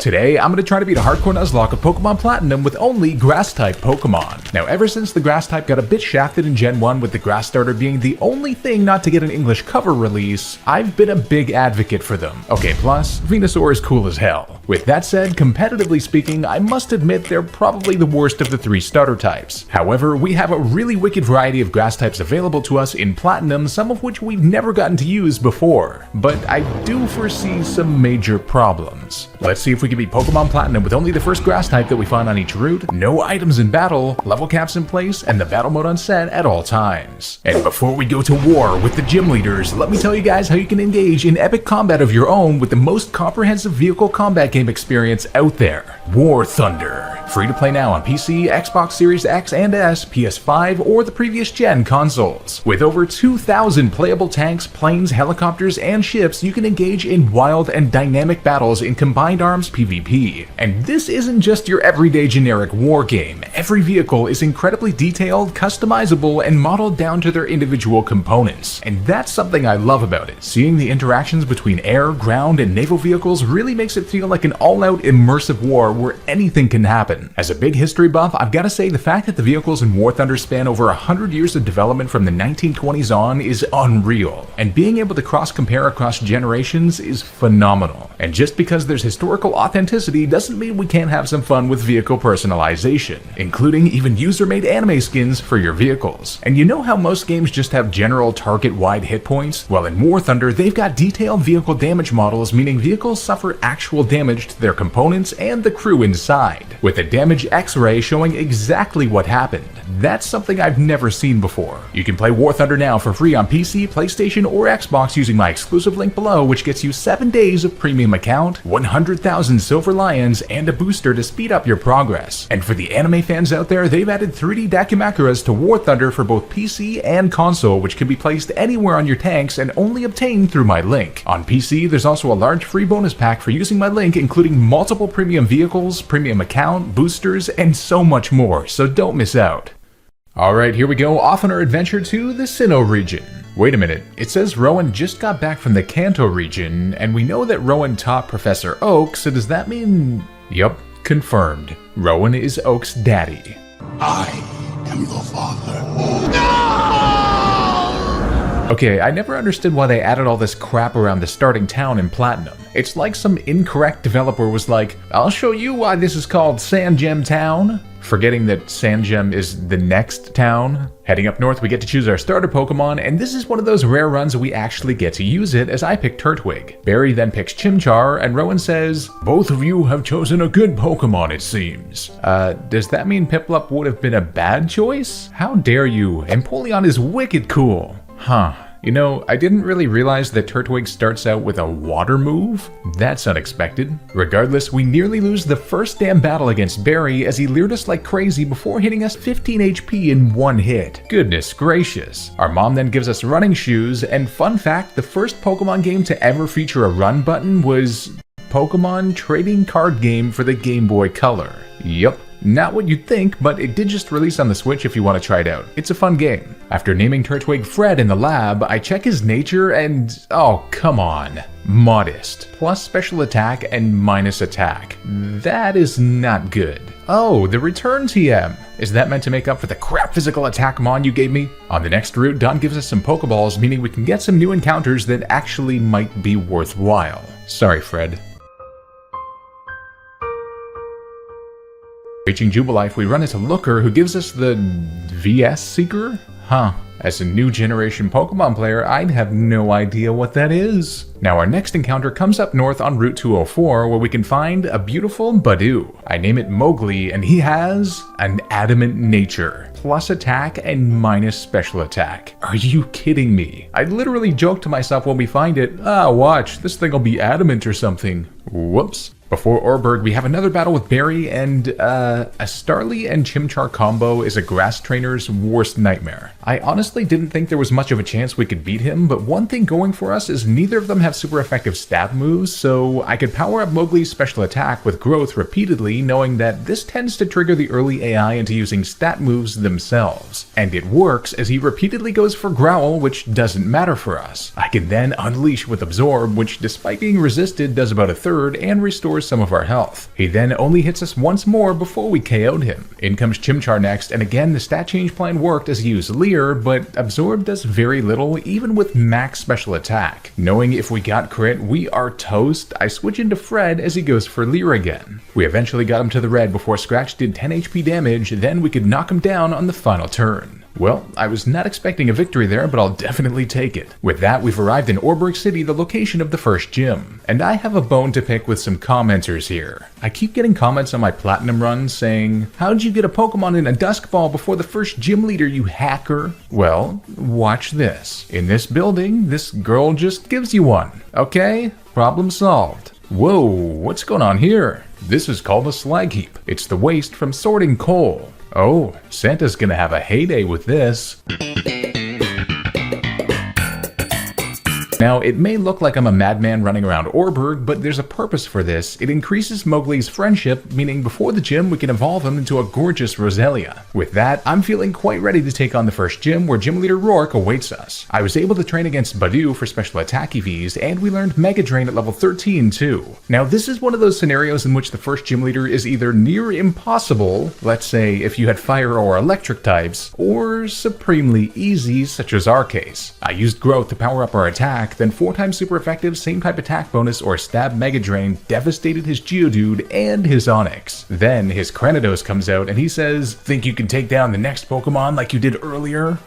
Today, I'm going to try to beat a hardcore Nuzlocke of Pokemon Platinum with only Grass-type Pokemon. Now, ever since the Grass-type got a bit shafted in Gen 1 with the Grass starter being the only thing not to get an English cover release, I've been a big advocate for them. Okay, plus, Venusaur is cool as hell. With that said, competitively speaking, I must admit they're probably the worst of the 3 starter types. However, we have a really wicked variety of Grass types available to us in Platinum, some of which we've never gotten to use before. But I do foresee some major problems. Let's see if we can beat Pokemon Platinum with only the first Grass type that we find on each route, no items in battle, level caps in place, and the battle mode on set at all times. And before we go to war with the gym leaders, let me tell you guys how you can engage in epic combat of your own with the most comprehensive vehicle combat game experience out there, War Thunder. Free to play now on PC, Xbox Series X and S, PS5, or the previous gen consoles. With over 2,000 playable tanks, planes, helicopters, and ships, you can engage in wild and dynamic battles in combined arms PvP. And this isn't just your everyday generic war game. Every vehicle is incredibly detailed, customizable, and modeled down to their individual components. And that's something I love about it. Seeing the interactions between air, ground, and naval vehicles really makes it feel like an all-out immersive war where anything can happen. As a big history buff, I've got to say the fact that the vehicles in War Thunder span over 100 years of development from the 1920s on is unreal, and being able to cross-compare across generations is phenomenal. And just because there's historical authenticity doesn't mean we can't have some fun with vehicle personalization, including even user-made anime skins for your vehicles. And you know how most games just have general target-wide hit points? Well, in War Thunder, they've got detailed vehicle damage models, meaning vehicles suffer actual damage to their components and the crew inside, with a damage X-ray showing exactly what happened. That's something I've never seen before. You can play War Thunder now for free on PC, PlayStation, or Xbox using my exclusive link below, which gets you 7 days of premium account, 100,000 Silver Lions, and a booster to speed up your progress. And for the anime fans out there, they've added 3D Dakimakuras to War Thunder for both PC and console, which can be placed anywhere on your tanks and only obtained through my link. On PC, there's also a large free bonus pack for using my link, including multiple premium vehicles, premium account, boosters, and so much more, so don't miss out. Alright, here we go, off on our adventure to the Sinnoh region. Wait a minute, it says Rowan just got back from the Kanto region, and we know that Rowan taught Professor Oak, so does that mean... Yup, confirmed. Rowan is Oak's daddy. I am your father. Okay, I never understood why they added all this crap around the starting town in Platinum. It's like some incorrect developer was like, I'll show you why this is called Sandgem Town, forgetting that Sandgem is the next town. Heading up north, we get to choose our starter Pokemon, and this is one of those rare runs we actually get to use it, as I pick Turtwig. Barry then picks Chimchar, and Rowan says, both of you have chosen a good Pokemon, it seems. Does that mean Piplup would have been a bad choice? How dare you? Empoleon is wicked cool. Huh. You know, I didn't really realize that Turtwig starts out with a water move? That's unexpected. Regardless, we nearly lose the first damn battle against Barry as he leered us like crazy before hitting us 15 HP in one hit. Goodness gracious. Our mom then gives us running shoes, and fun fact, the first Pokemon game to ever feature a run button was Pokemon Trading Card Game for the Game Boy Color. Yup. Not what you'd think, but it did just release on the Switch if you want to try it out. It's a fun game. After naming Turtwig Fred in the lab, I check his nature and... oh, come on. Modest. Plus special attack and minus attack. That is not good. Oh, the return TM. Is that meant to make up for the crap physical attack mon you gave me? On the next route, Don gives us some Pokeballs, meaning we can get some new encounters that actually might be worthwhile. Sorry, Fred. Reaching Jubilife, we run into Looker, who gives us the VS Seeker? Huh. As a new generation Pokemon player, I'd have no idea what that is. Now our next encounter comes up north on Route 204, where we can find a beautiful Badoo. I name it Mowgli, and he has an adamant nature, plus attack and minus special attack. Are you kidding me? I literally joked to myself when we find it, watch, this thing will be adamant or something. Whoops. Before Orberg, we have another battle with Barry, and a Starly and Chimchar combo is a grass trainer's worst nightmare. I honestly didn't think there was much of a chance we could beat him, but one thing going for us is neither of them have super effective stab moves, so I could power up Mowgli's special attack with growth repeatedly, knowing that this tends to trigger the early AI into using stat moves themselves. And it works as he repeatedly goes for Growl, which doesn't matter for us. I can then unleash with Absorb, which despite being resisted does about a third and restores restores some of our health. He then only hits us once more before we KO'd him. In comes Chimchar next, and again the stat change plan worked as he used Leer, but Absorb does very little even with max special attack. Knowing if we got crit, we are toast, I switch into Fred as he goes for Leer again. We eventually got him to the red before Scratch did 10 HP damage, then we could knock him down on the final turn. Well, I was not expecting a victory there, but I'll definitely take it. With that, we've arrived in Orberg City, the location of the first gym. And I have a bone to pick with some commenters here. I keep getting comments on my Platinum runs saying, "How'd you get a Pokemon in a Dusk Ball before the first gym leader, you hacker?" Well, watch this. In this building, this girl just gives you one. Okay? Problem solved. Whoa, what's going on here? This is called a slag heap. It's the waste from sorting coal. Oh, Santa's gonna have a heyday with this. Now, it may look like I'm a madman running around Orberg, but there's a purpose for this. It increases Mowgli's friendship, meaning before the gym we can evolve him into a gorgeous Roselia. With that, I'm feeling quite ready to take on the first gym where Gym Leader Roark awaits us. I was able to train against Badu for special attack EVs, and we learned Mega Drain at level 13 too. Now, this is one of those scenarios in which the first gym leader is either near impossible, let's say if you had fire or electric types, or supremely easy, such as our case. I used Growth to power up our attack, then 4 times super effective, same type attack bonus or stab Mega Drain devastated his Geodude and his Onix. Then his Cranidos comes out and he says, "Think you can take down the next Pokemon like you did earlier?"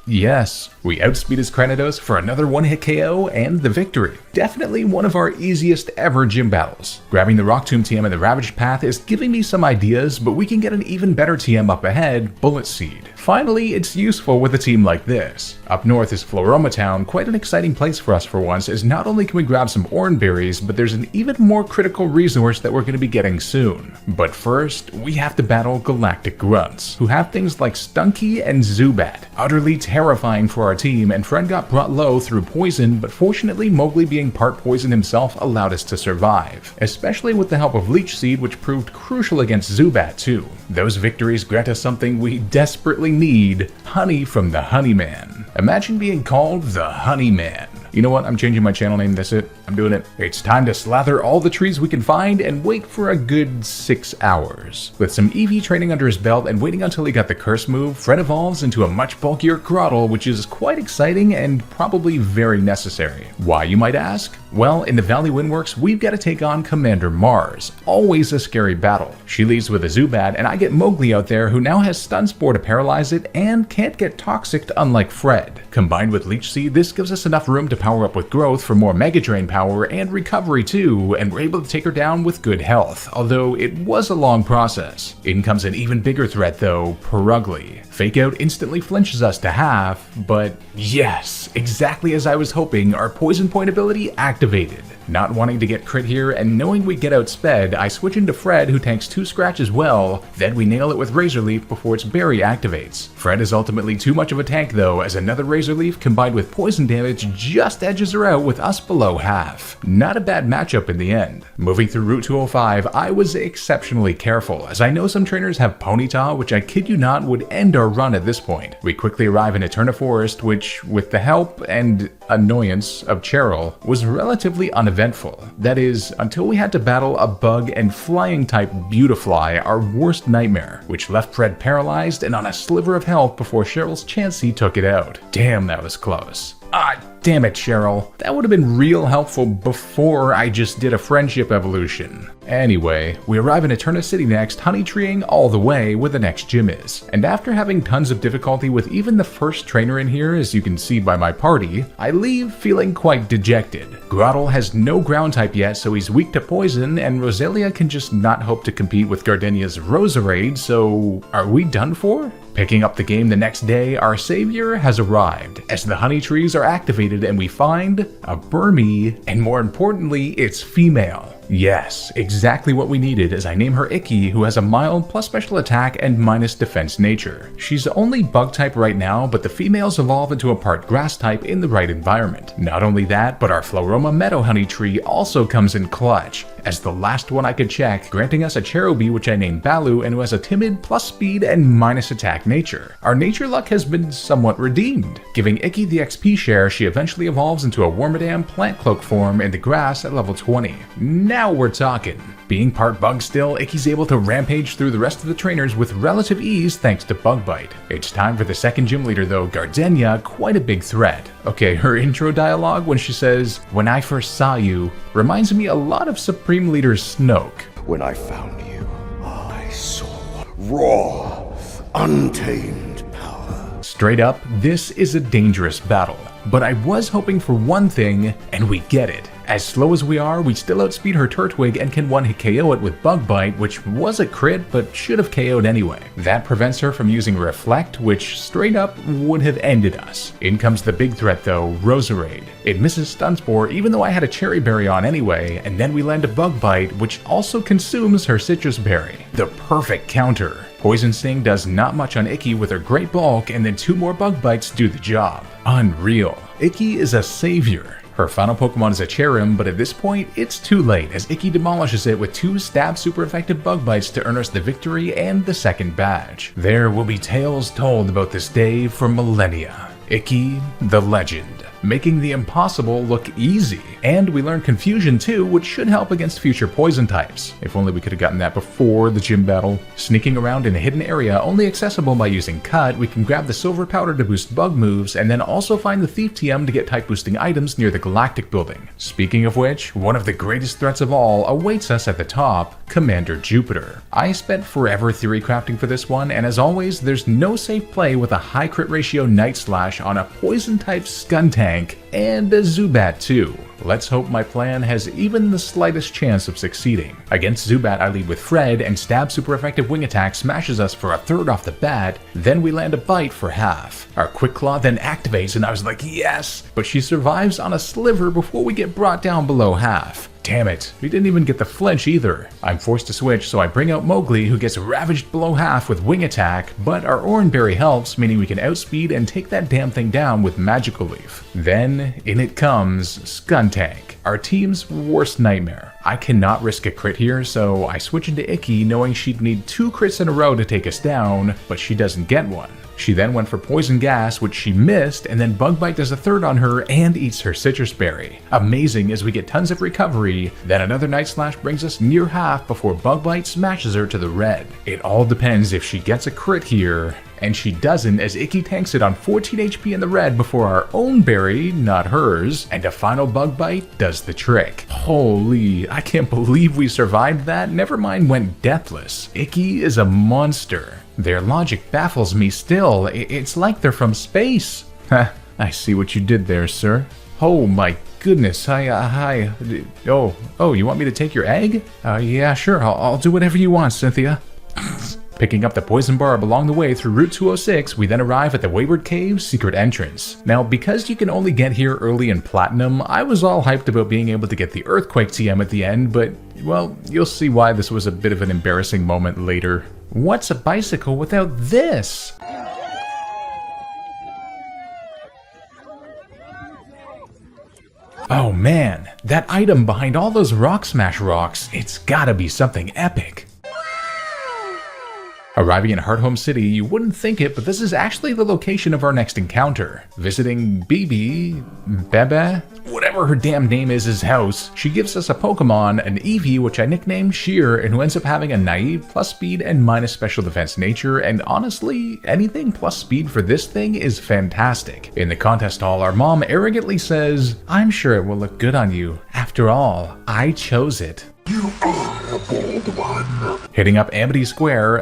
Yes. We outspeed his Cranidos for another one-hit KO and the victory. Definitely one of our easiest ever gym battles. Grabbing the Rock Tomb TM in the Ravaged Path is giving me some ideas, but we can get an even better TM up ahead, Bullet Seed. Finally, it's useful with a team like this. Up north is Floaroma Town, quite an exciting place for us for once, as not only can we grab some Oran Berries, but there's an even more critical resource that we're going to be getting soon. But first, we have to battle Galactic Grunts, who have things like Stunky and Zubat. Utterly terrifying for our team, and Fred got brought low through poison, but fortunately Mowgli being part poison himself allowed us to survive, especially with the help of Leech Seed, which proved crucial against Zubat too. Those victories grant us something we desperately need: honey from the Honey Man. Imagine being called the Honey Man. You know what? I'm changing my channel name. That's it. I'm doing it. It's time to slather all the trees we can find and wait for a good 6 hours. With some EV training under his belt and waiting until he got the curse move, Fred evolves into a much bulkier Grottle, which is quite exciting and probably very necessary. Why, you might ask? Well, in the Valley Windworks, we've got to take on Commander Mars. Always a scary battle. She leaves with a Zubat, and I get Mowgli out there, who now has Stun Spore to paralyze it and can't get Toxic, unlike Fred. Combined with Leech Seed, this gives us enough room to power up with Growth for more Mega Drain power and recovery too, and we're able to take her down with good health, although it was a long process. In comes an even bigger threat though, Perugly. Fake Out instantly flinches us to half, but yes, exactly as I was hoping, our Poison Point ability activated. Not wanting to get crit here and knowing we get outsped, I switch into Fred, who tanks 2 Scratch as well, then we nail it with Razor Leaf before its berry activates. Fred is ultimately too much of a tank though, as another Razor Leaf combined with poison damage just edges her out with us below half. Not a bad matchup in the end. Moving through Route 205, I was exceptionally careful, as I know some trainers have Ponyta, which I kid you not would end our run at this point. We quickly arrive in Eterna Forest, which, with the help and annoyance of Cheryl, was relatively uneventful. That is, until we had to battle a bug and flying type Beautifly, our worst nightmare, which left Fred paralyzed and on a sliver of health before Cheryl's Chansey took it out. Damn, that was close. Ah, damn it, Cheryl. That would have been real helpful before I just did a friendship evolution. Anyway, we arrive in Eterna City next, honey treeing all the way where the next gym is. And after having tons of difficulty with even the first trainer in here, as you can see by my party, I leave feeling quite dejected. Grottle has no ground type yet, so he's weak to poison, and Roselia can just not hope to compete with Gardenia's Roserade, so are we done for? Picking up the game the next day, our savior has arrived, as the honey trees are activated and we find a Burmy, and more importantly, it's female. Yes, exactly what we needed, as I name her Icky, who has a mild plus special attack and minus defense nature. She's only bug type right now, but the females evolve into a part grass type in the right environment. Not only that, but our Floaroma Meadow Honey Tree also comes in clutch, as the last one I could check, granting us a Cherubi which I named Balu and who has a timid plus speed and minus attack nature. Our nature luck has been somewhat redeemed. Giving Icky the XP share, she eventually evolves into a Wormadam Plant Cloak form in the grass at level 20. Now we're talking. Being part bug still, Icky's able to rampage through the rest of the trainers with relative ease thanks to Bug Bite. It's time for the second gym leader though, Gardenia, quite a big threat. Okay, her intro dialogue when she says, "When I first saw you," reminds me a lot of Supreme Leader Snoke. When I found you, I saw raw, untamed power. Straight up, this is a dangerous battle. But I was hoping for one thing, and we get it. As slow as we are, we still outspeed her Turtwig and can one-hit KO it with Bug Bite, which was a crit but should have KO'd anyway. That prevents her from using Reflect, which straight up would have ended us. In comes the big threat though, Roserade. It misses Stun Spore even though I had a Cherry Berry on anyway, and then we land a Bug Bite, which also consumes her Citrus Berry. The perfect counter. Poison Sting does not much on Icky with her great bulk, and then 2 more Bug Bites do the job. Unreal. Icky is a savior. Her final Pokemon is a Cherrim, but at this point, it's too late as Icky demolishes it with 2 stab super effective Bug Bites to earn us the victory and the second badge. There will be tales told about this day for millennia. Icky, the legend, making the impossible look easy. And we learn Confusion too, which should help against future poison types. If only we could have gotten that before the gym battle. Sneaking around in a hidden area only accessible by using Cut, we can grab the Silver Powder to boost bug moves, and then also find the Thief TM to get type boosting items near the Galactic building. Speaking of which, one of the greatest threats of all awaits us at the top, Commander Jupiter. I spent forever theory crafting for this one, and as always, there's no safe play with a high crit ratio Night Slash on a poison type Skuntank, and a Zubat too. Let's hope my plan has even the slightest chance of succeeding. Against Zubat, I lead with Fred, and Stab super effective Wing Attack smashes us for a third off the bat, then we land a Bite for half. Our Quick Claw then activates and I was like, yes! But she survives on a sliver before we get brought down below half. Damn it, we didn't even get the flinch either. I'm forced to switch, so I bring out Mowgli, who gets ravaged below half with Wing Attack, but our Oranberry helps, meaning we can outspeed and take that damn thing down with Magical Leaf. Then, in it comes Skuntank, our team's worst nightmare. I cannot risk a crit here, so I switch into Icky, knowing she'd need 2 crits in a row to take us down, but she doesn't get one. She then went for Poison Gas, which she missed, and then Bug Bite does a third on her and eats her Citrus Berry. Amazing as we get tons of recovery, then another Night Slash brings us near half before Bug Bite smashes her to the red. It all depends if she gets a crit here, and she doesn't as Icky tanks it on 14 HP in the red before our own berry, not hers, and a final Bug Bite does the trick. Holy, I can't believe we survived that, never mind went deathless. Icky is a monster. Their logic baffles me still. It's like they're from space. I see what you did there, sir. Oh my goodness, hi. Oh, you want me to take your egg? Yeah, sure, I'll do whatever you want, Cynthia. Picking up the poison barb along the way through Route 206, we then arrive at the Wayward Cave's secret entrance. Now, because you can only get here early in Platinum, I was all hyped about being able to get the Earthquake TM at the end, but, well, you'll see why this was a bit of an embarrassing moment later. What's a bicycle without this? Oh man, that item behind all those Rock Smash rocks, it's gotta be something epic. Arriving in Hearthome City, you wouldn't think it, but this is actually the location of our next encounter. Visiting Bebe, whatever her damn name is, his house, she gives us a Pokemon, an Eevee, which I nicknamed Sheer, and who ends up having a naive plus speed and minus special defense nature, and honestly, anything plus speed for this thing is fantastic. In the contest hall, our mom arrogantly says, "I'm sure it will look good on you. After all, I chose it." You are a bold one. Hitting up Amity Square,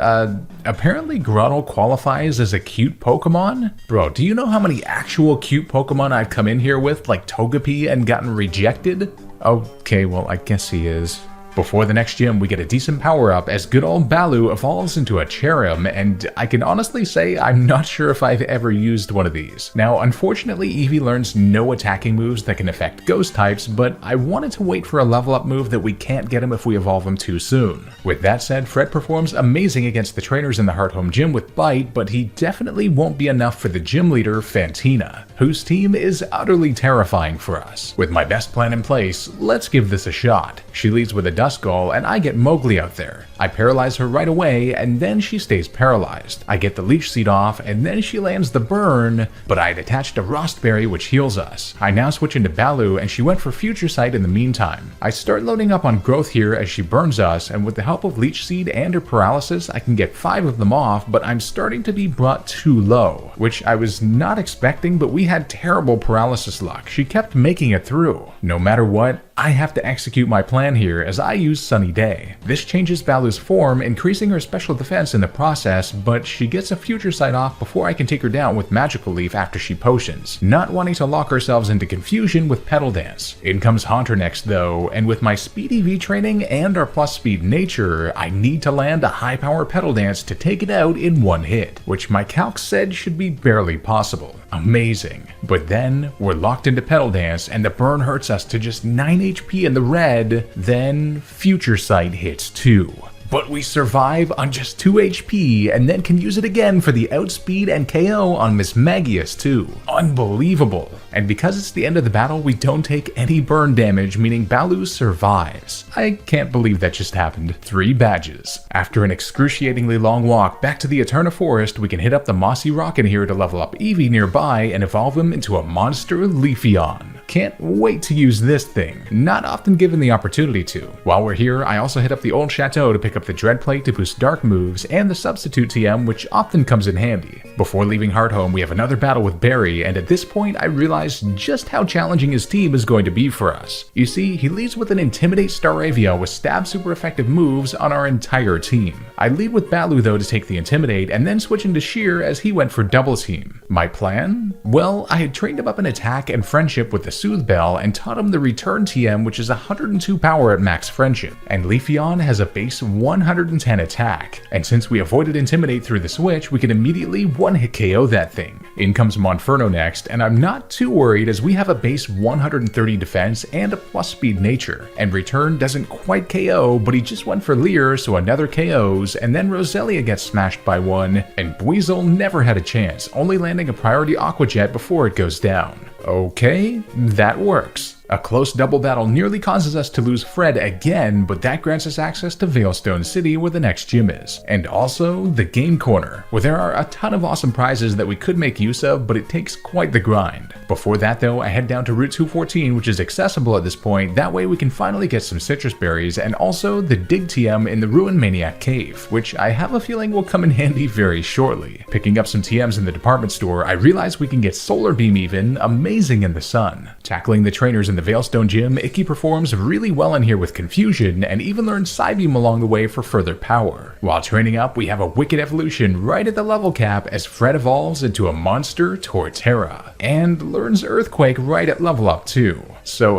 apparently Grottle qualifies as a cute Pokemon? Bro, do you know how many actual cute Pokemon I've come in here with, like Togepi, and gotten rejected? Okay, well, I guess he is. Before the next gym, we get a decent power-up as good old Baloo evolves into a Cherrim, and I can honestly say I'm not sure if I've ever used one of these. Now, unfortunately, Eevee learns no attacking moves that can affect ghost types, but I wanted to wait for a level-up move that we can't get him if we evolve him too soon. With that said, Fred performs amazing against the trainers in the Hearthome gym with Bite, but he definitely won't be enough for the gym leader, Fantina, whose team is utterly terrifying for us. With my best plan in place, let's give this a shot. She leads with a Duskull, and I get Mowgli out there. I paralyze her right away, and then she stays paralyzed. I get the Leech Seed off, and then she lands the burn, but I had attached a Rostberry which heals us. I now switch into Baloo, and she went for Future Sight in the meantime. I start loading up on growth here as she burns us, and with the help of Leech Seed and her paralysis, I can get 5 of them off, but I'm starting to be brought too low, which I was not expecting, but we had terrible paralysis luck. She kept making it through. No matter what, I have to execute my plan here as I use Sunny Day. This changes Baloo's form, increasing her special defense in the process, but she gets a Future Sight off before I can take her down with Magical Leaf after she potions, not wanting to lock ourselves into confusion with Petal Dance. In comes Haunter next though, and with my Speed EV training and our plus speed nature, I need to land a high power Petal Dance to take it out in one hit, which my calc said should be barely possible. Amazing. But then we're locked into Petal Dance and the burn hurts us to just 9 HP in the red, then Future Sight hits too. But we survive on just 2 HP and then can use it again for the outspeed and KO on Miss Magius too. Unbelievable. And because it's the end of the battle, we don't take any burn damage, meaning Baloo survives. I can't believe that just happened. 3 badges. After an excruciatingly long walk back to the Eterna Forest, we can hit up the Mossy Rock in here to level up Eevee nearby and evolve him into a monster Leafeon. Can't wait to use this thing, not often given the opportunity to. While we're here, I also hit up the old chateau to pick up the Dread Plate to boost dark moves and the substitute TM, which often comes in handy. Before leaving Hearthome, we have another battle with Barry, and at this point I realize just how challenging his team is going to be for us. You see, he leads with an Intimidate Staravia with stab super effective moves on our entire team. I lead with Baloo though to take the Intimidate and then switch into Sheer as he went for double team. My plan? Well, I had trained him up in attack and friendship with the Soothe Bell and taught him the Return TM, which is 102 power at max friendship, and Leafeon has a base 110 attack, and since we avoided Intimidate through the switch, we can immediately one-hit KO that thing. In comes Monferno next, and I'm not too worried as we have a base 130 defense and a plus speed nature, and Return doesn't quite KO, but he just went for Leer, so another KOs, and then Roselia gets smashed by one, and Buizel never had a chance, only landing a priority Aqua Jet before it goes down. Okay, that works. A close double battle nearly causes us to lose Fred again, but that grants us access to Veilstone City where the next gym is. And also the Game Corner, where there are a ton of awesome prizes that we could make use of, but it takes quite the grind. Before that though, I head down to Route 214, which is accessible at this point, that way we can finally get some citrus berries, and also the Dig TM in the Ruin Maniac Cave, which I have a feeling will come in handy very shortly. Picking up some TMs in the department store, I realize we can get Solar Beam even, amazing in the sun. Tackling the trainers in the Veilstone gym, Icky performs really well in here with Confusion, and even learns Psybeam along the way for further power. While training up, we have a wicked evolution right at the level cap as Fred evolves into a monster Torterra, and learns Earthquake right at level up too. So,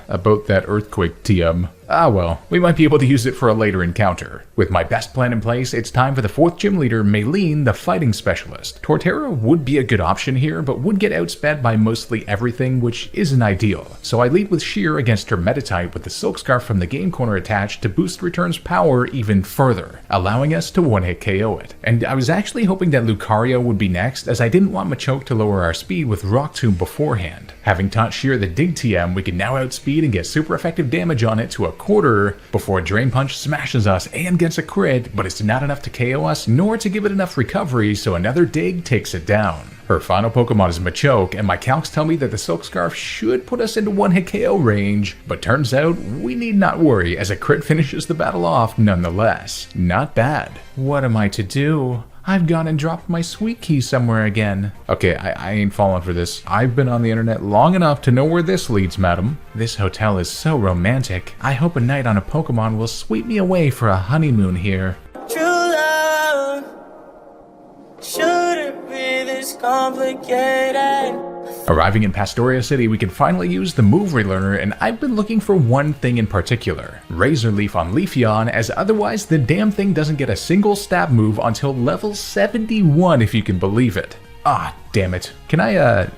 about that Earthquake TM. Ah well, we might be able to use it for a later encounter. With my best plan in place, it's time for the 4th gym leader, Maylene, the fighting specialist. Torterra would be a good option here, but would get outsped by mostly everything, which isn't ideal. So I lead with Sheer against her Metatype with the Silk Scarf from the Game Corner attached to boost Return's power even further, allowing us to one-hit KO it. And I was actually hoping that Lucario would be next, as I didn't want Machoke to lower our speed with Rock Tomb beforehand. Having taught Sheer the Dig TM, we can now outspeed and get super effective damage on it to a quarter before Drain Punch smashes us and gets a crit, but it's not enough to KO us nor to give it enough recovery, so another Dig takes it down. Her final Pokemon is Machoke, and my calcs tell me that the Silk Scarf should put us into one-hit KO range, but turns out we need not worry as a crit finishes the battle off nonetheless. Not bad. What am I to do? I've gone and dropped my sweet key somewhere again. Okay, I ain't falling for this. I've been on the internet long enough to know where this leads, madam. This hotel is so romantic. I hope a night on a Pokemon will sweep me away for a honeymoon here. True love shouldn't be this complicated. Arriving in Pastoria City, we can finally use the Move Relearner, and I've been looking for one thing in particular. Razor Leaf on Leafeon, as otherwise the damn thing doesn't get a single stab move until level 71 if you can believe it. Ah, damn it. Can I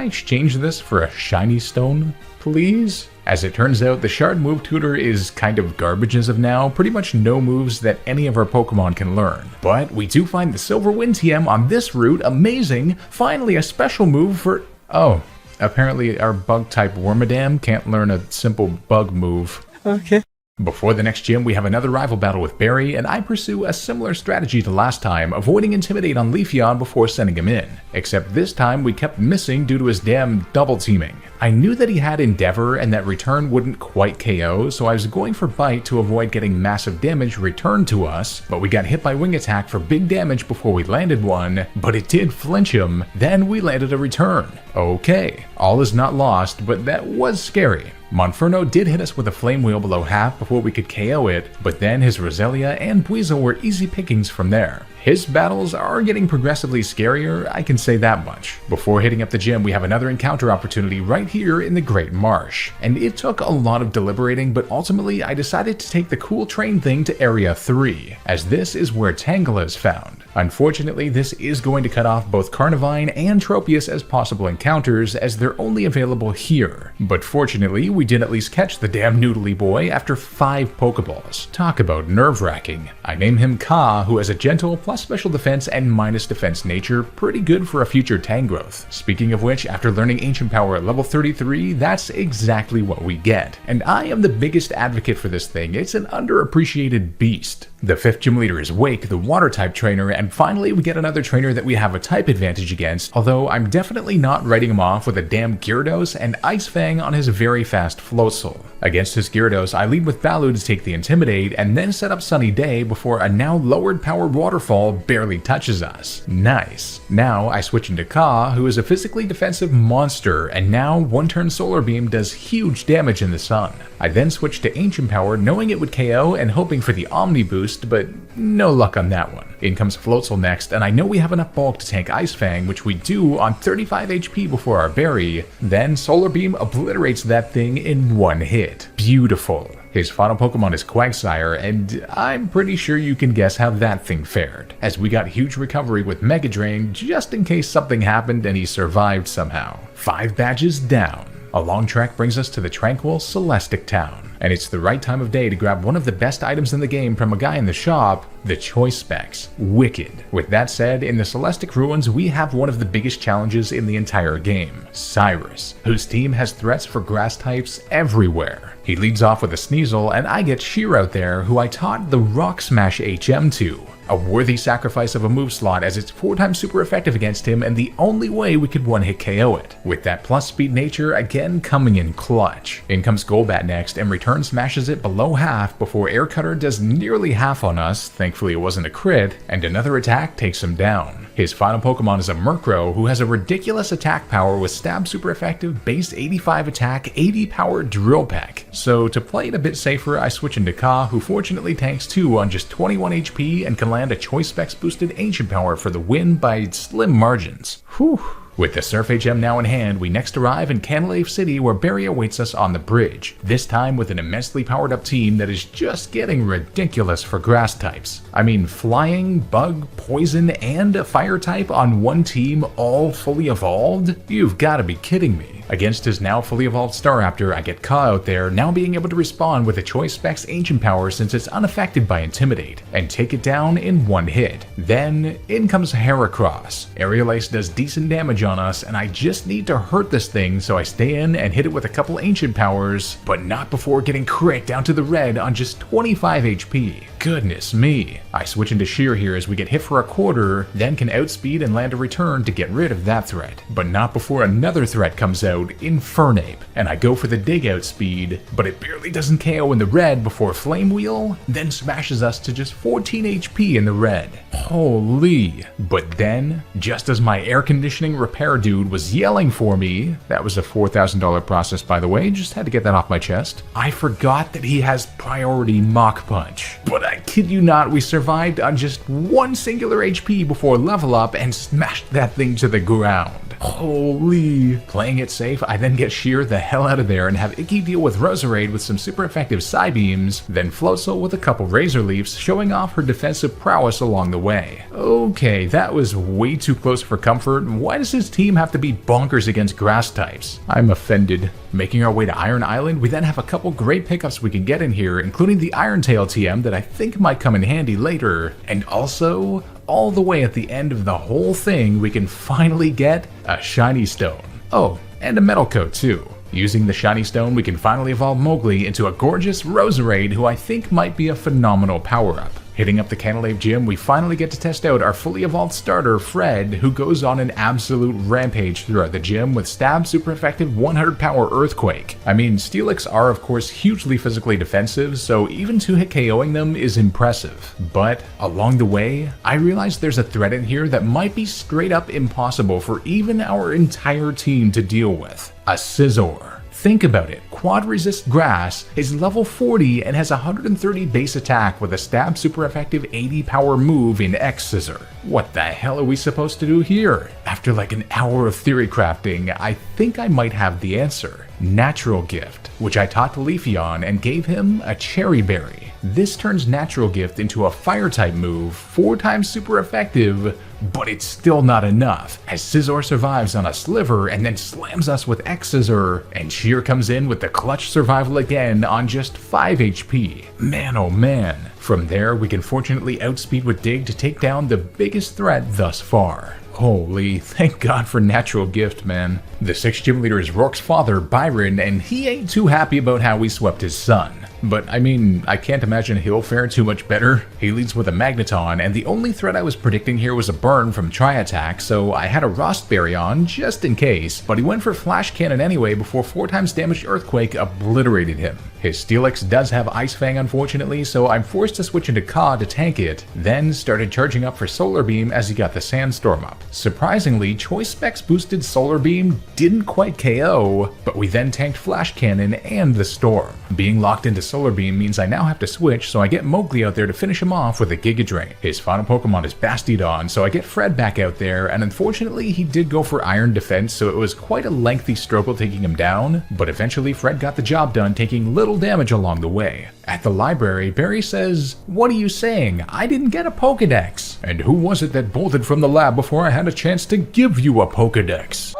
exchange this for a shiny stone, please? As it turns out, the Shard Move Tutor is kind of garbage as of now, pretty much no moves that any of our Pokemon can learn. But we do find the Silver Wind TM on this route amazing, finally a special move for... Oh, apparently our Bug-type Wormadam can't learn a simple bug move. Okay. Before the next gym, we have another rival battle with Barry, and I pursue a similar strategy to last time, avoiding Intimidate on Leafeon before sending him in. Except this time we kept missing due to his damn double teaming. I knew that he had Endeavor and that Return wouldn't quite KO, so I was going for Bite to avoid getting massive damage returned to us, but we got hit by Wing Attack for big damage before we landed one, but it did flinch him, then we landed a Return. Okay, all is not lost, but that was scary. Monferno did hit us with a Flame Wheel below half before we could KO it, but then his Roselia and Buizel were easy pickings from there. His battles are getting progressively scarier, I can say that much. Before hitting up the gym, we have another encounter opportunity right here in the Great Marsh. And it took a lot of deliberating, but ultimately I decided to take the cool train thing to Area 3, as this is where Tangela is found. Unfortunately, this is going to cut off both Carnivine and Tropius as possible encounters, as they're only available here. But fortunately, we did at least catch the damn noodly boy after 5 Pokeballs. Talk about nerve-wracking. I name him Ka, who has a gentle plus special defense and minus defense nature, pretty good for a future Tangrowth. Speaking of which, after learning Ancient Power at level 33, that's exactly what we get. And I am the biggest advocate for this thing, it's an underappreciated beast. The 5th gym leader is Wake, the water type trainer, and finally we get another trainer that we have a type advantage against, although I'm definitely not writing him off with a damn Gyarados and Ice Fang on his very fast Floatzel. Against his Gyarados, I lead with Baloo to take the Intimidate and then set up Sunny Day before a now lowered power waterfall barely touches us. Nice. Now I switch into Ka, who is a physically defensive monster, and now one turn Solar Beam does huge damage in the sun. I then switch to Ancient Power knowing it would KO and hoping for the Omni boost, but no luck on that one. In comes Floatzel next, and I know we have enough bulk to tank Ice Fang, which we do on 35 HP before our berry. Then Solar Beam obliterates that thing in one hit. Beautiful. His final Pokemon is Quagsire, and I'm pretty sure you can guess how that thing fared, as we got huge recovery with Mega Drain just in case something happened and he survived somehow. 5 badges down. A long trek brings us to the tranquil Celestic Town, and it's the right time of day to grab one of the best items in the game from a guy in the shop, the Choice Specs. Wicked. With that said, in the Celestic Ruins we have one of the biggest challenges in the entire game, Cyrus, whose team has threats for grass types everywhere. He leads off with a Sneasel, and I get Sheer out there, who I taught the Rock Smash HM to. A worthy sacrifice of a move slot, as it's 4 times super effective against him and the only way we could one-hit KO it, with that plus speed nature again coming in clutch. In comes Golbat next, and Return smashes it below half before Air Cutter does nearly half on us, thankfully it wasn't a crit, and another attack takes him down. His final Pokemon is a Murkrow, who has a ridiculous attack power with stab super effective, base 85 attack, 80 power Drill Peck. So to play it a bit safer, I switch into Ka, who fortunately tanks 2 on just 21 HP and can land a Choice Specs boosted Ancient Power for the win by slim margins. Whew. With the Surf HM now in hand, we next arrive in Candice City, where Barry awaits us on the bridge, this time with an immensely powered up team that is just getting ridiculous for grass types. I mean, flying, bug, poison, and a fire type on one team, all fully evolved? You've gotta be kidding me. Against his now fully evolved Staraptor, I get Ka out there, now being able to respond with a Choice Specs Ancient Power since it's unaffected by Intimidate, and take it down in one hit. Then, in comes Heracross. Aerial Ace does decent damage on us, and I just need to hurt this thing, so I stay in and hit it with a couple Ancient Powers, but not before getting crit down to the red on just 25 HP. Goodness me. I switch into Sheer here as we get hit for a quarter, then can outspeed and land a Return to get rid of that threat. But not before another threat comes out, Infernape, and I go for the dig out speed, but it barely doesn't KO in the red before Flame Wheel, then smashes us to just 14 HP in the red. Holy. But then, just as my air conditioning repair dude was yelling for me, that was a $4,000 process by the way, just had to get that off my chest, I forgot that he has priority Mach Punch. But I kid you not, we survived on just 1 singular HP before level up and smashed that thing to the ground. Holy. Playing it safe, I then get Sheer the hell out of there and have Icky deal with Roserade with some super effective Psybeams, then Floatzel with a couple Razor Leafs, showing off her defensive prowess along the way. Okay, that was way too close for comfort. Why does his team have to be bonkers against grass types? I'm offended. Making our way to Iron Island, we then have a couple great pickups we can get in here, including the Iron Tail TM that I think might come in handy later, and also, all the way at the end of the whole thing, we can finally get a Shiny Stone. Oh, and a Metal Coat too. Using the shiny stone, we can finally evolve Mowgli into a gorgeous Roserade who I think might be a phenomenal power-up. Hitting up the Candice gym, we finally get to test out our fully evolved starter, Fred, who goes on an absolute rampage throughout the gym with stab super effective 100 power Earthquake. I mean, Steelix are of course hugely physically defensive, so even 2-hit KOing them is impressive. But along the way, I realized there's a threat in here that might be straight up impossible for even our entire team to deal with. A Scizor. Think about it, quad resist grass is level 40 and has 130 base attack with a stab super effective 80 power move in X Scissor. What the hell are we supposed to do here? After like an hour of theory crafting, I think I might have the answer. Natural Gift, which I taught to Leafeon and gave him a Cherry Berry. This turns Natural Gift into a fire type move, 4 times super effective, but it's still not enough, as Scizor survives on a sliver and then slams us with X Scissor, and Sheer comes in with the clutch survival again on just 5 HP. Man oh man. From there, we can fortunately outspeed with Dig to take down the biggest threat thus far. Holy, thank God for Natural Gift, man. The 6th gym leader is Roark's father, Byron, and he ain't too happy about how we swept his son. But I mean, I can't imagine he'll fare too much better. He leads with a Magneton, and the only threat I was predicting here was a burn from Tri-Attack, so I had a Rostberry on, just in case, but he went for Flash Cannon anyway before 4 times damaged Earthquake obliterated him. His Steelix does have Ice Fang unfortunately, so I'm forced to switch into Ka to tank it, then started charging up for Solar Beam as he got the Sandstorm up. Surprisingly, Choice Specs boosted Solar Beam didn't quite KO, but we then tanked Flash Cannon and the Storm. Being locked into Solar Beam means I now have to switch, so I get Mowgli out there to finish him off with a Giga Drain. His final Pokemon is Bastiodon, so I get Fred back out there, and unfortunately he did go for Iron Defense, so it was quite a lengthy struggle taking him down, but eventually Fred got the job done, taking little damage along the way. At the library, Barry says, "What are you saying? I didn't get a Pokedex." "And who was it that bolted from the lab before I had a chance to give you a Pokedex?"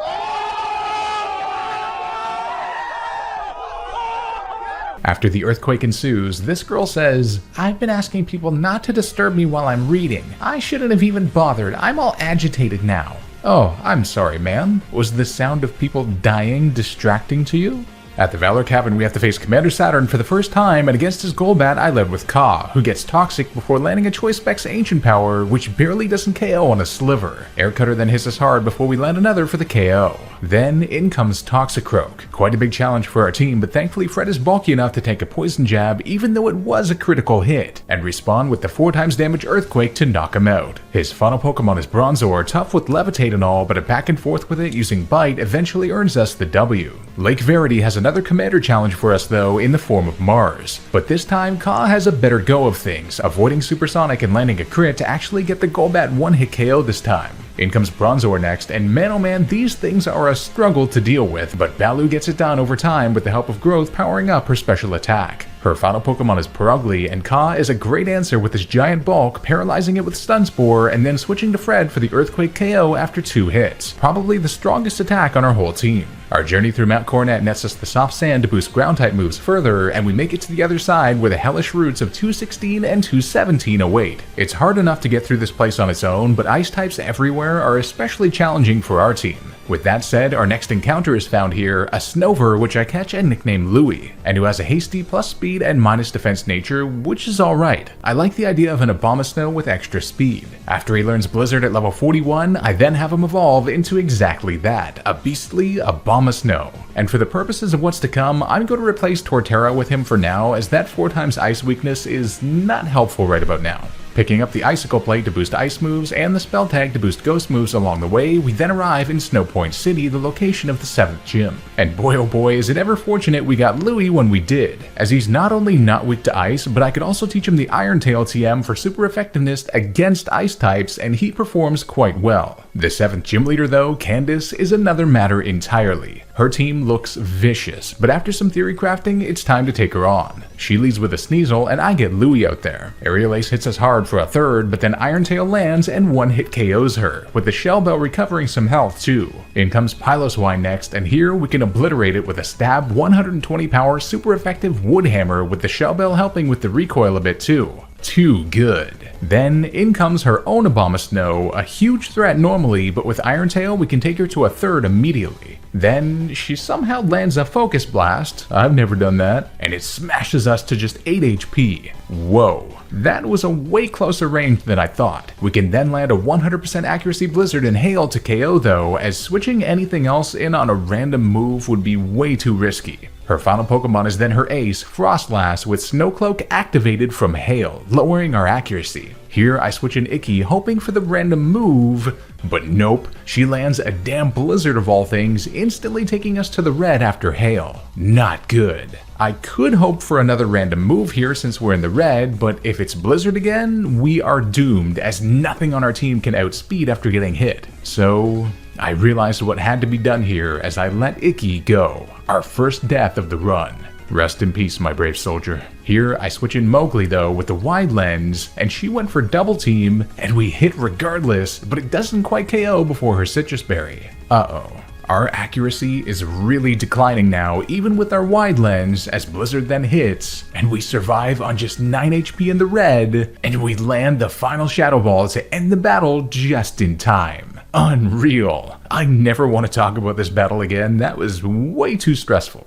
After the earthquake ensues, this girl says, "I've been asking people not to disturb me while I'm reading. I shouldn't have even bothered. I'm all agitated now." "Oh, I'm sorry, ma'am. Was the sound of people dying distracting to you?" At the Valor Cabin, we have to face Commander Saturn for the first time, and against his Golbat, I led with Ka, who gets Toxic before landing a Choice Specs Ancient Power, which barely doesn't KO on a sliver. Air Cutter then hits us hard before we land another for the KO. Then in comes Toxicroak. Quite a big challenge for our team, but thankfully Fred is bulky enough to take a Poison Jab, even though it was a critical hit, and respawn with the 4 times damage Earthquake to knock him out. His final Pokemon is Bronzor, tough with Levitate and all, but a back and forth with it using Bite eventually earns us the W. Lake Verity has another commander challenge for us though, in the form of Mars. But this time, Ka has a better go of things, avoiding Supersonic and landing a crit to actually get the Golbat 1-hit KO this time. In comes Bronzor next, and man oh man, these things are a struggle to deal with, but Baloo gets it done over time with the help of Growth powering up her special attack. Her final Pokemon is Purugly, and Ka is a great answer with his giant bulk, paralyzing it with Stun Spore, and then switching to Fred for the Earthquake KO after 2 hits. Probably the strongest attack on our whole team. Our journey through Mount Coronet nets us the soft sand to boost ground-type moves further, and we make it to the other side where the hellish roots of 216 and 217 await. It's hard enough to get through this place on its own, but ice types everywhere are especially challenging for our team. With that said, our next encounter is found here, a Snover which I catch and nickname Louie, and who has a hasty plus speed and minus defense nature, which is alright. I like the idea of an Abomasnow with extra speed. After he learns Blizzard at level 41, I then have him evolve into exactly that, a beastly Abomasnow. And for the purposes of what's to come, I'm going to replace Torterra with him for now, as that 4 times ice weakness is not helpful right about now. Picking up the Icicle Plate to boost ice moves and the Spell Tag to boost ghost moves along the way, we then arrive in Snowpoint City, the location of the 7th gym. And boy oh boy, is it ever fortunate we got Louie when we did, as he's not only not weak to ice, but I could also teach him the Iron Tail TM for super effectiveness against ice types, and he performs quite well. The 7th gym leader though, Candice, is another matter entirely. Her team looks vicious, but after some theory crafting, it's time to take her on. She leads with a Sneasel, and I get Louie out there. Aerial Ace hits us hard for a 3rd, but then Iron Tail lands and 1-hit KOs her, with the Shell Bell recovering some health too. In comes Piloswine next, and here we can obliterate it with a stab 120 power super effective Wood Hammer, with the Shell Bell helping with the recoil a bit too. Too good. Then in comes her own Abomasnow, a huge threat normally, but with Iron Tail we can take her to a third immediately. Then she somehow lands a Focus Blast, I've never done that, and it smashes us to just 8 HP. Whoa, that was a way closer range than I thought. We can then land a 100% accuracy Blizzard and Hail to KO though, as switching anything else in on a random move would be way too risky. Her final Pokemon is then her ace, Frostlass, with Snowcloak activated from Hail, lowering our accuracy. Here I switch in Icky, hoping for the random move, but nope, she lands a damn Blizzard of all things, instantly taking us to the red after Hail. Not good. I could hope for another random move here since we're in the red, but if it's Blizzard again, we are doomed, as nothing on our team can outspeed after getting hit. So I realized what had to be done here as I let Icky go, our first death of the run. Rest in peace, my brave soldier. Here I switch in Mowgli though with the wide lens, and she went for double team, and we hit regardless, but it doesn't quite KO before her Citrus Berry. Uh-oh. Our accuracy is really declining now, even with our wide lens, as Blizzard then hits, and we survive on just 9 HP in the red, and we land the final Shadow Ball to end the battle just in time. Unreal. I never want to talk about this battle again, that was way too stressful.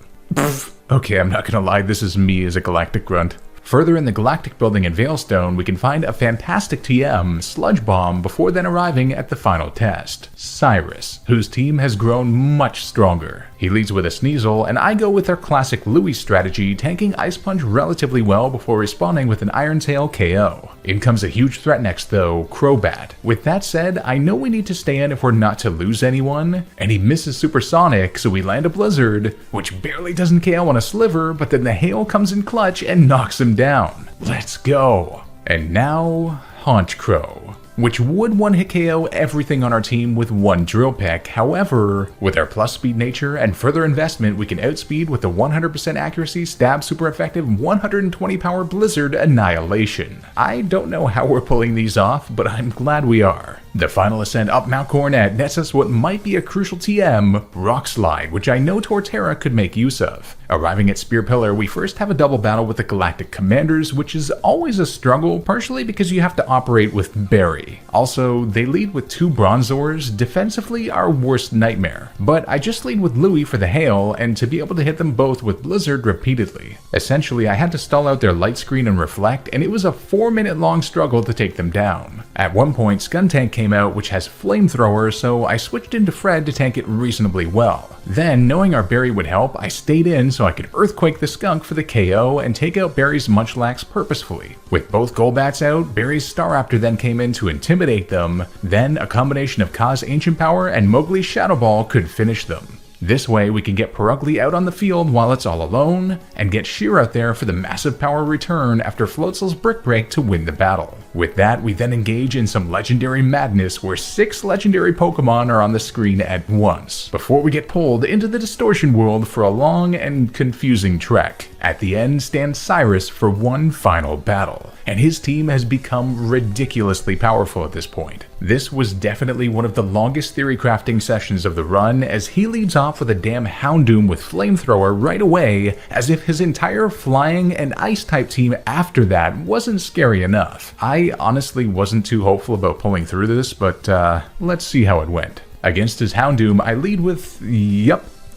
Okay, I'm not gonna lie, this is me as a Galactic grunt. Further in the Galactic building in Veilstone, we can find a fantastic TM, Sludge Bomb, before then arriving at the final test, Cyrus, whose team has grown much stronger. He leads with a Sneasel, and I go with our classic Louis strategy, tanking Ice Punch relatively well before responding with an Iron Tail KO. In comes a huge threat next though, Crobat. With that said, I know we need to stay in if we're not to lose anyone, and he misses Supersonic, so we land a Blizzard, which barely doesn't KO on a Sliver, but then the Hail comes in clutch and knocks him down. Let's go. And now, Honchkrow, which would one-hit KO everything on our team with one Drill Peck. However, with our plus speed nature and further investment, we can outspeed with the 100% accuracy, stab super effective, 120 power Blizzard Annihilation. I don't know how we're pulling these off, but I'm glad we are. The final ascent up Mount Coronet nets us what might be a crucial TM, Rock Slide, which I know Torterra could make use of. Arriving at Spear Pillar, we first have a double battle with the Galactic Commanders, which is always a struggle, partially because you have to operate with Berry. Also, they lead with 2 Bronzors, defensively our worst nightmare. But I just lead with Louis for the Hail, and to be able to hit them both with Blizzard repeatedly. Essentially, I had to stall out their Light Screen and Reflect, and it was a 4-minute long struggle to take them down. At one point, Skuntank came out, which has Flamethrower, so I switched into Fred to tank it reasonably well. Then, knowing our Berry would help, I stayed in so I could Earthquake the Skunk for the KO and take out Berry's Munchlax purposefully. With both Golbats out, Berry's Staraptor then came in to intimidate them, then a combination of Ka's Ancient Power and Mowgli's Shadow Ball could finish them. This way we can get Perugly out on the field while it's all alone, and get Sheer out there for the massive power return after Floatzel's Brick Break to win the battle. With that, we then engage in some legendary madness where 6 legendary Pokemon are on the screen at once, before we get pulled into the distortion world for a long and confusing trek. At the end stands Cyrus for one final battle, and his team has become ridiculously powerful at this point. This was definitely one of the longest theory crafting sessions of the run, as he leads off with a damn Houndoom with Flamethrower right away, as if his entire flying and ice type team after that wasn't scary enough. I honestly wasn't too hopeful about pulling through this, but let's see how it went. Against his Houndoom, I lead with,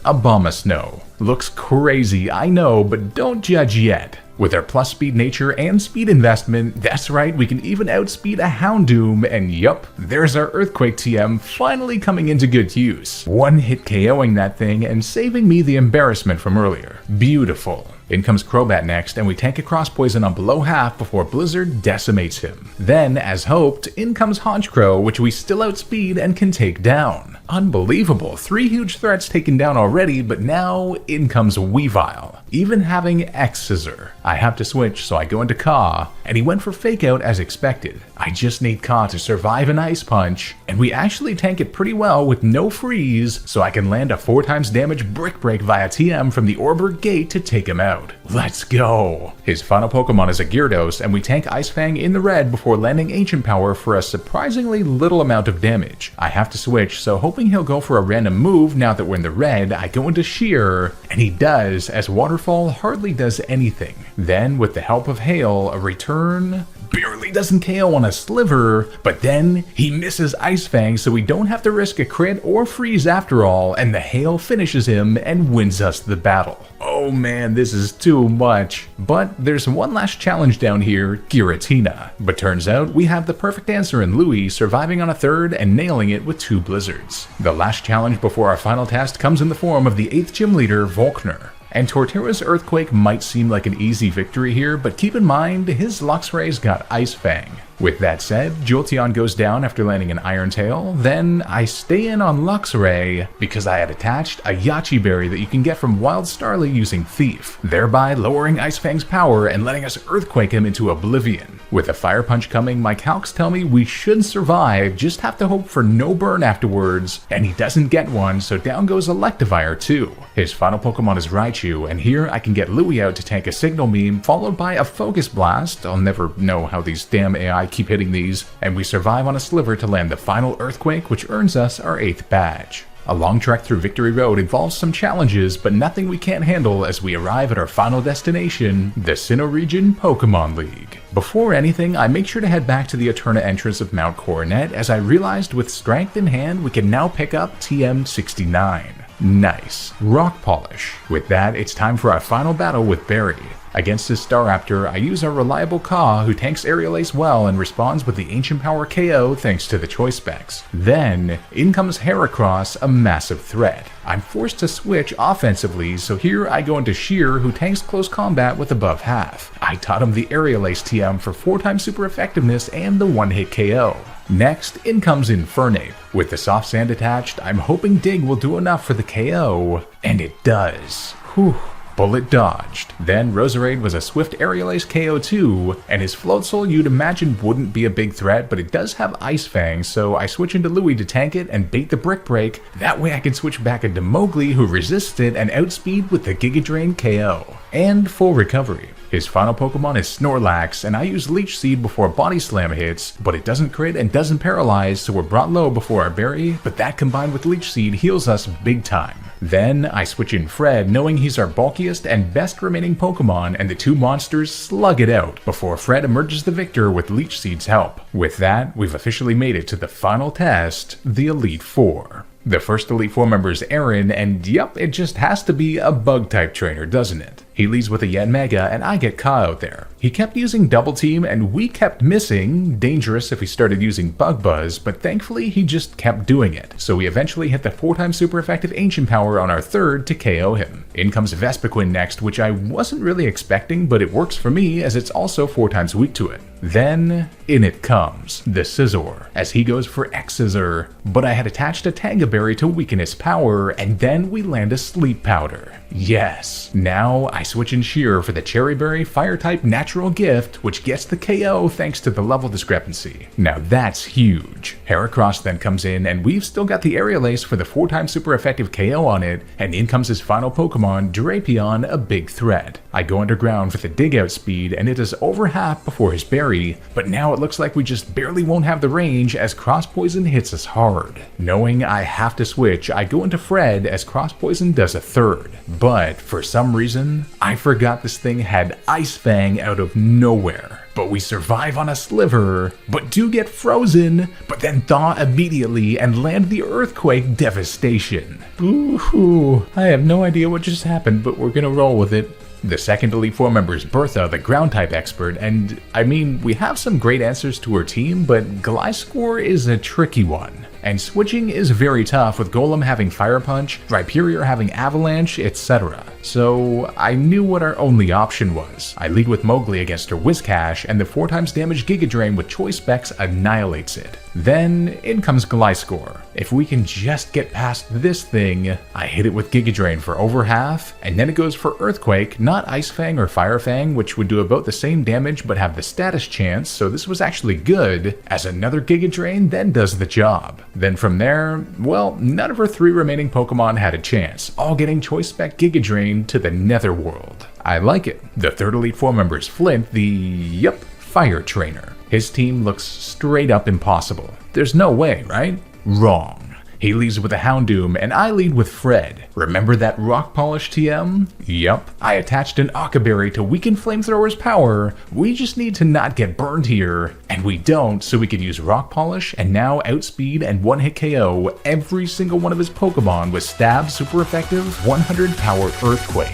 Abomasnow. Looks crazy, I know, but don't judge yet. With our plus speed nature and speed investment, that's right, we can even outspeed a Houndoom, and yup, there's our Earthquake TM finally coming into good use. One hit KOing that thing and saving me the embarrassment from earlier. Beautiful. In comes Crobat next, and we tank a Cross Poison on below half before Blizzard decimates him. Then, as hoped, in comes Honchkrow, which we still outspeed and can take down. Unbelievable, 3 huge threats taken down already, but now in comes Weavile, even having X-Scissor. I have to switch, so I go into Ka, and he went for Fake Out as expected. I just need Ka to survive an Ice Punch, and we actually tank it pretty well with no freeze, so I can land a 4 times damage Brick Break via TM from the Orbert Gate to take him out. out. Let's go! His final Pokemon is a Gyarados, and we tank Ice Fang in the red before landing Ancient Power for a surprisingly little amount of damage. I have to switch, so hoping he'll go for a random move now that we're in the red, I go into Sheer, and he does, as Waterfall hardly does anything. Then, with the help of Hail, a return barely doesn't KO on a Sliver, but then he misses Ice Fang, so we don't have to risk a crit or freeze after all, and the Hail finishes him and wins us the battle. Oh man, this is too much. But there's one last challenge down here, Giratina. But turns out we have the perfect answer in Louis, surviving on a third and nailing it with 2 blizzards. The last challenge before our final test comes in the form of the 8th gym leader, Volkner. And Torterra's Earthquake might seem like an easy victory here, but keep in mind, his Luxray's got Ice Fang. With that said, Jolteon goes down after landing an Iron Tail, then I stay in on Luxray because I had attached a Yachi Berry that you can get from Wild Starly using Thief, thereby lowering Ice Fang's power and letting us Earthquake him into oblivion. With a Fire Punch coming, my calcs tell me we should survive, just have to hope for no burn afterwards, and he doesn't get one, so down goes Electivire too. His final Pokemon is Raichu, and here I can get Louis out to tank a Signal Beam, followed by a Focus Blast. I'll never know how these damn AI keep hitting these, and we survive on a Sliver to land the final Earthquake, which earns us our 8th badge. A long trek through Victory Road involves some challenges, but nothing we can't handle as we arrive at our final destination, the Sinnoh Region Pokemon League. Before anything, I make sure to head back to the Eterna entrance of Mount Coronet, as I realized with strength in hand we can now pick up TM69. Nice. Rock Polish. With that, it's time for our final battle with Barry. Against his Staraptor, I use our reliable Caw, who tanks Aerial Ace well and responds with the Ancient Power KO thanks to the choice specs. Then, in comes Heracross, a massive threat. I'm forced to switch offensively, so here I go into Sheer, who tanks close combat with above half. I taught him the Aerial Ace TM for 4x super effectiveness and the one-hit KO. Next, in comes Infernape. With the Soft Sand attached, I'm hoping Dig will do enough for the KO, and it does. Whew. Bullet dodged. Then Roserade was a swift Aerial Ace KO too, and his Floatzel you'd imagine wouldn't be a big threat, but it does have Ice Fang, so I switch into Louis to tank it and bait the Brick Break. That way I can switch back into Mowgli, who resists it, and outspeed with the Giga Drain KO. And full recovery. His final Pokemon is Snorlax, and I use Leech Seed before Body Slam hits, but it doesn't crit and doesn't paralyze, so we're brought low before our berry, but that combined with Leech Seed heals us big time. Then I switch in Fred, knowing he's our bulkiest and best remaining Pokemon, and the two monsters slug it out before Fred emerges the victor with Leech Seed's help. With that, we've officially made it to the final test, the Elite Four. The first Elite Four member is Aaron, and yep, it just has to be a Bug-type trainer, doesn't it? He leads with a Yanmega, and I get Ka out there. He kept using Double Team, and we kept missing. Dangerous if he started using Bug Buzz, but thankfully he just kept doing it. So we eventually hit the 4x super effective Ancient Power on our third to KO him. In comes Vespiquen next, which I wasn't really expecting, but it works for me as it's also 4x weak to it. Then, in it comes the Scizor, as he goes for X-Scissor, but I had attached a Tanga Berry to weaken his power, and then we land a Sleep Powder. Yes, now I switch in Sheer for the Cherry Berry Fire-type Natural Gift, which gets the KO thanks to the level discrepancy. Now that's huge. Heracross then comes in, and we've still got the Aerial Ace for the 4x super effective KO on it, and in comes his final Pokemon, Drapion, a big threat. I go underground for the Dig Out speed, and it is over half before his Berry, but now it looks like we just barely won't have the range as Cross Poison hits us hard. Knowing I have to switch, I go into Fred as Cross Poison does a third. But for some reason, I forgot this thing had Ice Fang out of nowhere. But we survive on a Sliver, but do get frozen, but then thaw immediately and land the Earthquake Devastation. Ooh, I have no idea what just happened, but we're gonna roll with it. The second Elite Four member is Bertha, the ground-type expert, and I mean, we have some great answers to her team, but Gliscor is a tricky one. And switching is very tough with Golem having Fire Punch, Rhyperior having Avalanche, etc. So I knew what our only option was. I lead with Mowgli against her Whiscash, and the 4x damage Giga Drain with Choice Specs annihilates it. Then in comes Gliscor. If we can just get past this thing, I hit it with Giga Drain for over half, and then it goes for Earthquake, not Ice Fang or Fire Fang, which would do about the same damage but have the status chance, so this was actually good, as another Giga Drain then does the job. Then from there, well, none of our three remaining Pokemon had a chance, all getting Choice Spec Giga Drain to the Netherworld. I like it. The third Elite Four member is Flint, the, fire trainer. His team looks straight up impossible. There's no way, right? Wrong. He leads with a Houndoom, and I lead with Fred. Remember that rock polish TM? Yup. I attached an Occaberry to weaken Flamethrower's power. We just need to not get burned here. And we don't, so we could use rock polish and now outspeed and one-hit KO every single one of his Pokemon with Stab super effective 100 power Earthquake.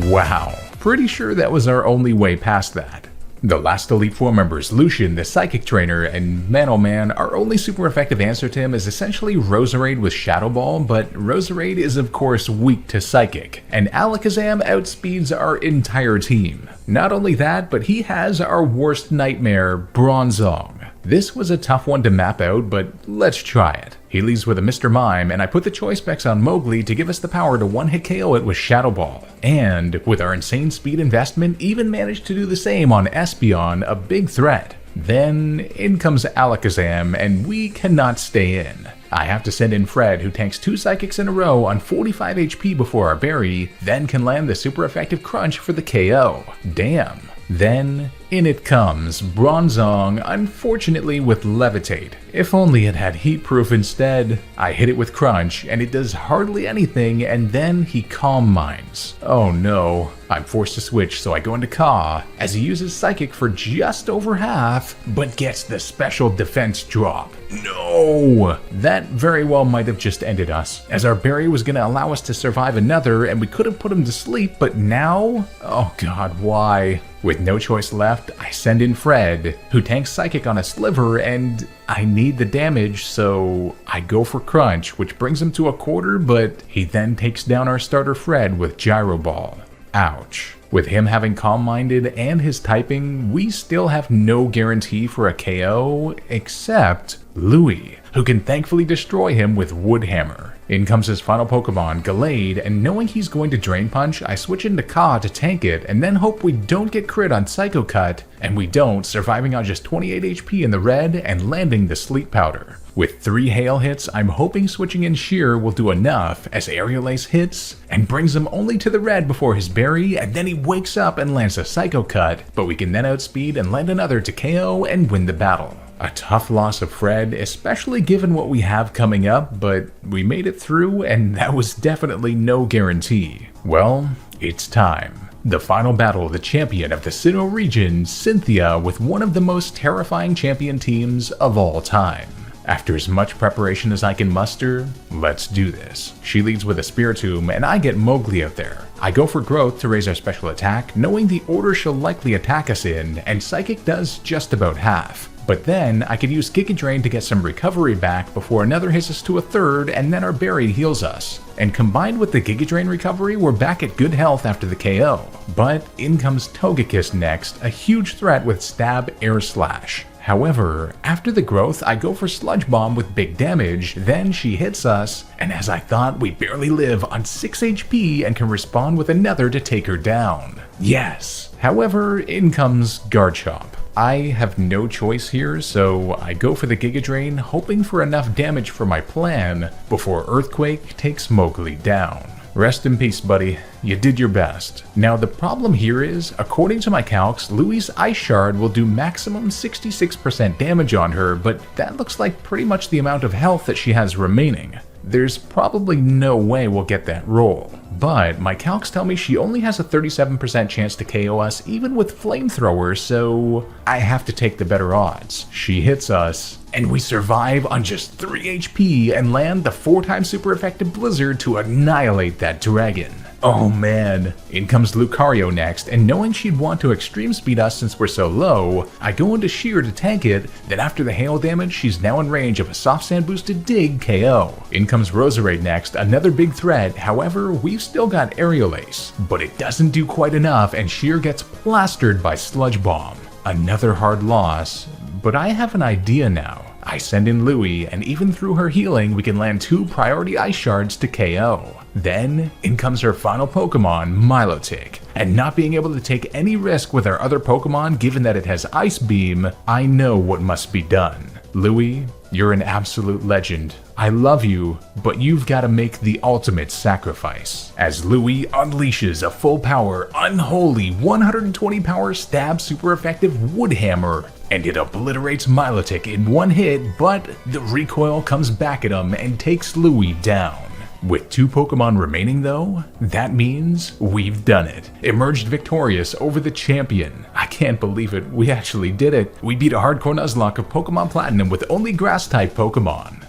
Wow, pretty sure that was our only way past that. The last Elite Four member is Lucian, the Psychic Trainer, and man oh man, our only super effective answer to him is essentially Roserade with Shadow Ball, but Roserade is of course weak to Psychic, and Alakazam outspeeds our entire team. Not only that, but he has our worst nightmare, Bronzong. This was a tough one to map out, but let's try it. He leads with a Mr. Mime, and I put the choice specs on Mowgli to give us the power to one-hit KO it with Shadow Ball. And, with our insane speed investment, even managed to do the same on Espeon, a big threat. Then, in comes Alakazam, and we cannot stay in. I have to send in Fred, who tanks 2 Psychics in a row on 45 HP before our berry, then can land the super effective Crunch for the KO. Damn. Then, in it comes, Bronzong, unfortunately with Levitate. If only it had Heat Proof instead. I hit it with Crunch, and it does hardly anything, and then he Calm Minds. Oh no. I'm forced to switch, so I go into Caw, as he uses Psychic for just over half, but gets the special defense drop. No! That very well might have just ended us, as our berry was going to allow us to survive another, and we could have put him to sleep, but now? Oh god, why? With no choice left, I send in Fred, who tanks Psychic on a Sliver, and I need the damage, so I go for Crunch, which brings him to a quarter, but he then takes down our starter Fred with Gyro Ball. Ouch. With him having Calm-Minded and his typing, we still have no guarantee for a KO, except Louis, who can thankfully destroy him with Wood Hammer. In comes his final Pokemon, Gallade, and knowing he's going to Drain Punch, I switch into Caw to tank it, and then hope we don't get crit on Psycho Cut, and we don't, surviving on just 28 HP in the red and landing the Sleep Powder. With 3 hail hits, I'm hoping switching in Sheer will do enough, as Aerial Ace hits, and brings him only to the red before his berry, and then he wakes up and lands a Psycho Cut, but we can then outspeed and land another to KO and win the battle. A tough loss of Fred, especially given what we have coming up, but we made it through, and that was definitely no guarantee. Well, it's time. The final battle of the champion of the Sinnoh region, Cynthia, with one of the most terrifying champion teams of all time. After as much preparation as I can muster, let's do this. She leads with a Spiritomb, and I get Mowgli out there. I go for Growth to raise our special attack, knowing the order she'll likely attack us in, and Psychic does just about half. But then, I could use Giga Drain to get some recovery back before another hits us to a third, and then our berry heals us. And combined with the Giga Drain recovery, we're back at good health after the KO. But in comes Togekiss next, a huge threat with Stab Air Slash. However, after the growth, I go for Sludge Bomb with big damage, then she hits us, and as I thought, we barely live on 6 HP and can respond with another to take her down. Yes! However, in comes Garchomp. I have no choice here, so I go for the Giga Drain, hoping for enough damage for my plan before Earthquake takes Mowgli down. Rest in peace, buddy. You did your best. Now the problem here is, according to my calcs, Louis' Ice Shard will do maximum 66% damage on her, but that looks like pretty much the amount of health that she has remaining. There's probably no way we'll get that roll. But my calcs tell me she only has a 37% chance to KO us even with Flamethrower, so I have to take the better odds. She hits us, and we survive on just 3 HP and land the 4-time super effective Blizzard to annihilate that dragon. Oh man. In comes Lucario next, and knowing she'd want to extreme speed us since we're so low, I go into Sheer to tank it, then after the hail damage, she's now in range of a Soft Sand boosted Dig KO. In comes Roserade next, another big threat, however, we've still got Aerial Ace, but it doesn't do quite enough and Sheer gets plastered by Sludge Bomb. Another hard loss, but I have an idea now. I send in Louis, and even through her healing, we can land 2 priority Ice Shards to KO. Then, in comes her final Pokemon, Milotic. and not being able to take any risk with our other Pokemon given that it has Ice Beam, I know what must be done. Louis, you're an absolute legend. I love you, but you've got to make the ultimate sacrifice. As Louis unleashes a full power, unholy 120 power stab super effective wood hammer, and it obliterates Milotic in one hit, but the recoil comes back at him and takes Louis down. With 2 Pokemon remaining though, that means we've done it. Emerged victorious over the champion. I can't believe it, we actually did it. We beat a hardcore Nuzlocke of Pokemon Platinum with only grass-type Pokemon.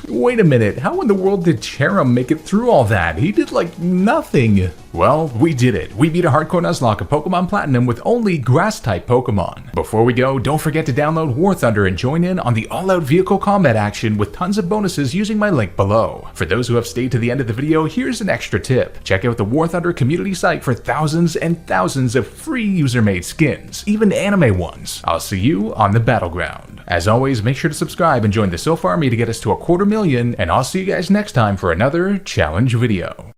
Wait a minute, how in the world did Cherim make it through all that? He did like nothing. Well, we did it. We beat a hardcore Nuzlocke of Pokemon Platinum with only grass-type Pokemon. Before we go, don't forget to download War Thunder and join in on the all-out vehicle combat action with tons of bonuses using my link below. For those who have stayed to the end of the video, here's an extra tip. Check out the War Thunder community site for thousands and thousands of free user-made skins, even anime ones. I'll see you on the battleground. As always, make sure to subscribe and join the Sylph Army to get us to 250,000, and I'll see you guys next time for another challenge video.